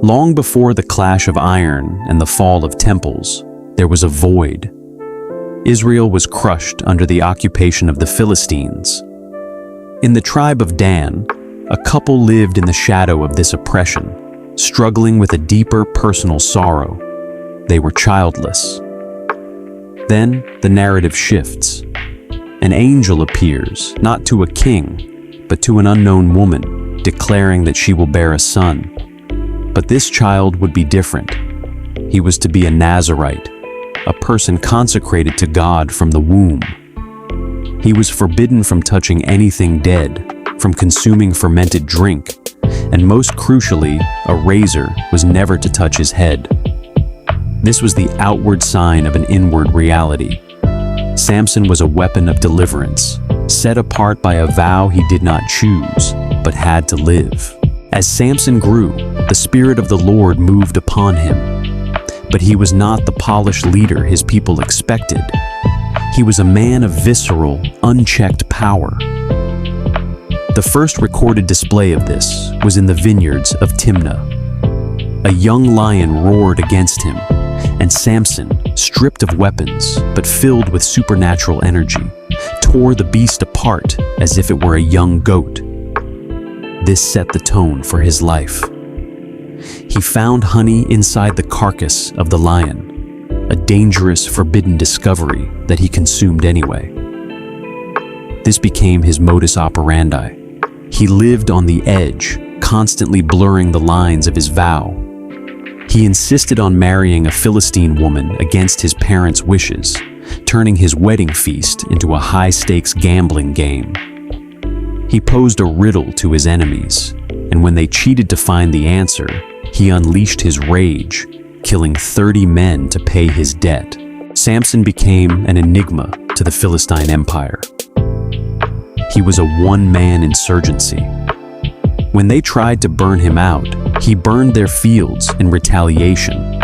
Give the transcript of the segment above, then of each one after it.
Long before the clash of iron and the fall of temples, there was a void. Israel was crushed under the occupation of the Philistines. In the tribe of Dan, a couple lived in the shadow of this oppression, struggling with a deeper personal sorrow. They were childless. Then the narrative shifts. An angel appears, not to a king, but to an unknown woman, declaring that she will bear a son. But this child would be different. He was to be a Nazarite, a person consecrated to God from the womb. He was forbidden from touching anything dead, from consuming fermented drink, and most crucially, a razor was never to touch his head. This was the outward sign of an inward reality. Samson was a weapon of deliverance, set apart by a vow he did not choose, but had to live. As Samson grew, the Spirit of the Lord moved upon him. But he was not the polished leader his people expected. He was a man of visceral, unchecked power. The first recorded display of this was in the vineyards of Timnah. A young lion roared against him, and Samson, stripped of weapons but filled with supernatural energy, tore the beast apart as if it were a young goat. This set the tone for his life. He found honey inside the carcass of the lion, a dangerous, forbidden discovery that he consumed anyway. This became his modus operandi. He lived on the edge, constantly blurring the lines of his vow. He insisted on marrying a Philistine woman against his parents' wishes, turning his wedding feast into a high-stakes gambling game. He posed a riddle to his enemies, and when they cheated to find the answer, he unleashed his rage, killing 30 men to pay his debt. Samson became an enigma to the Philistine Empire. He was a one-man insurgency. When they tried to burn him out, he burned their fields in retaliation.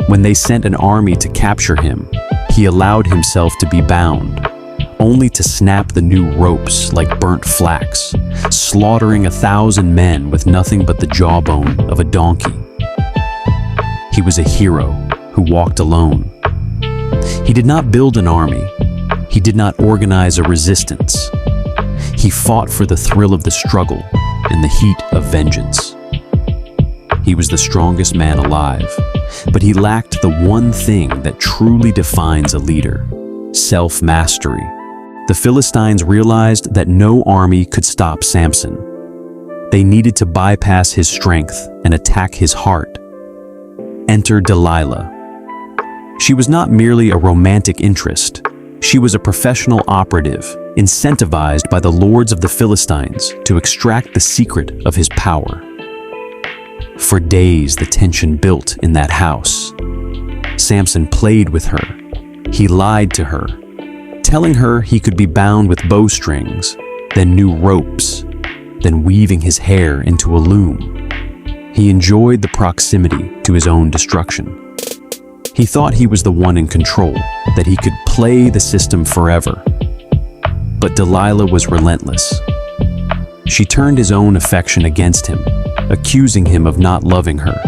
When they sent an army to capture him, he allowed himself to be bound, only to snap the new ropes like burnt flax, slaughtering 1,000 men with nothing but the jawbone of a donkey. He was a hero who walked alone. He did not build an army. He did not organize a resistance. He fought for the thrill of the struggle in the heat of vengeance. He was the strongest man alive, but he lacked the one thing that truly defines a leader: self-mastery. The Philistines realized that no army could stop Samson. They needed to bypass his strength and attack his heart. Enter Delilah. She was not merely a romantic interest. She was a professional operative, incentivized by the lords of the Philistines to extract the secret of his power. For days, the tension built in that house. Samson played with her. He lied to her, telling her he could be bound with bowstrings, then new ropes, then weaving his hair into a loom. He enjoyed the proximity to his own destruction. He thought he was the one in control, that he could play the system forever. But Delilah was relentless. She turned his own affection against him, accusing him of not loving her,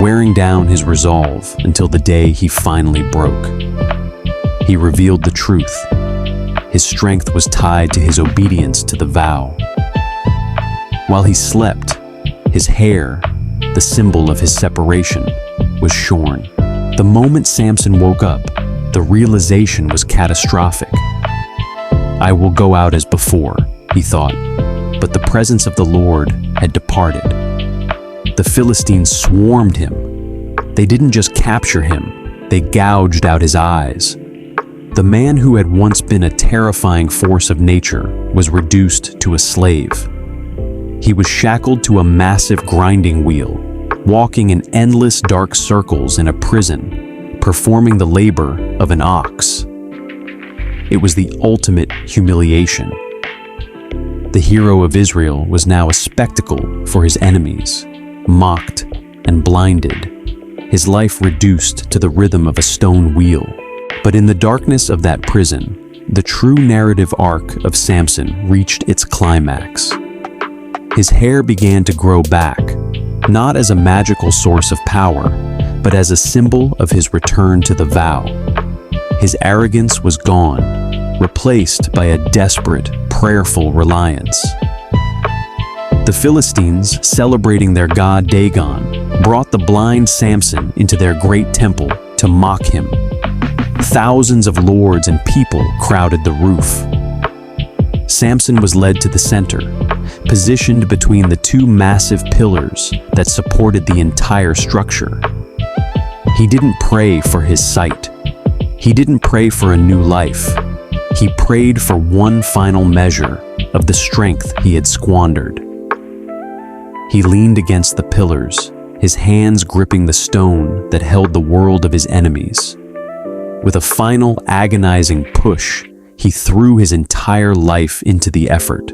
wearing down his resolve until the day he finally broke. He revealed the truth. His strength was tied to his obedience to the vow. While he slept, his hair, the symbol of his separation, was shorn. The moment Samson woke up, the realization was catastrophic. I will go out as before, he thought, but the presence of the Lord had departed. The Philistines swarmed him. They didn't just capture him, they gouged out his eyes. The man who had once been a terrifying force of nature was reduced to a slave. He was shackled to a massive grinding wheel, walking in endless dark circles in a prison, performing the labor of an ox. It was the ultimate humiliation. The hero of Israel was now a spectacle for his enemies, mocked and blinded, his life reduced to the rhythm of a stone wheel. But in the darkness of that prison, the true narrative arc of Samson reached its climax. His hair began to grow back, not as a magical source of power, but as a symbol of his return to the vow. His arrogance was gone, replaced by a desperate, prayerful reliance. The Philistines, celebrating their god Dagon, brought the blind Samson into their great temple to mock him. Thousands of lords and people crowded the roof. Samson was led to the center, positioned between the two massive pillars that supported the entire structure. He didn't pray for his sight. He didn't pray for a new life. He prayed for one final measure of the strength he had squandered. He leaned against the pillars, his hands gripping the stone that held the world of his enemies. With a final agonizing push, he threw his entire life into the effort.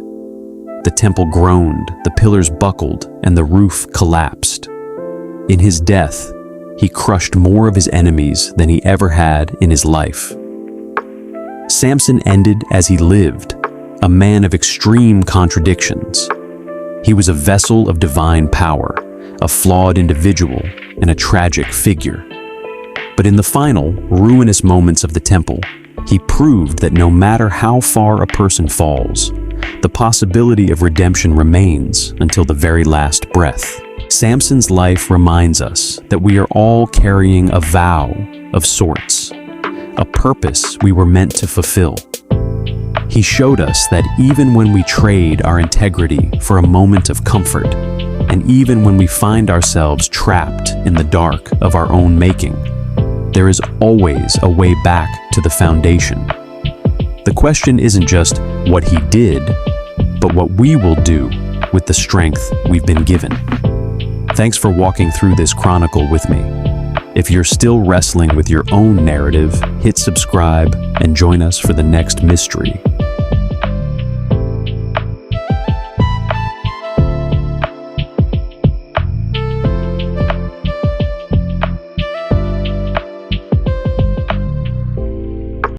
The temple groaned, the pillars buckled, and the roof collapsed. In his death, he crushed more of his enemies than he ever had in his life. Samson ended as he lived, a man of extreme contradictions. He was a vessel of divine power, a flawed individual, and a tragic figure. But in the final, ruinous moments of the temple, he proved that no matter how far a person falls, the possibility of redemption remains until the very last breath. Samson's life reminds us that we are all carrying a vow of sorts, a purpose we were meant to fulfill. He showed us that even when we trade our integrity for a moment of comfort, and even when we find ourselves trapped in the dark of our own making, there is always a way back to the foundation. The question isn't just what he did, but what we will do with the strength we've been given. Thanks for walking through this chronicle with me. If you're still wrestling with your own narrative, hit subscribe and join us for the next mystery.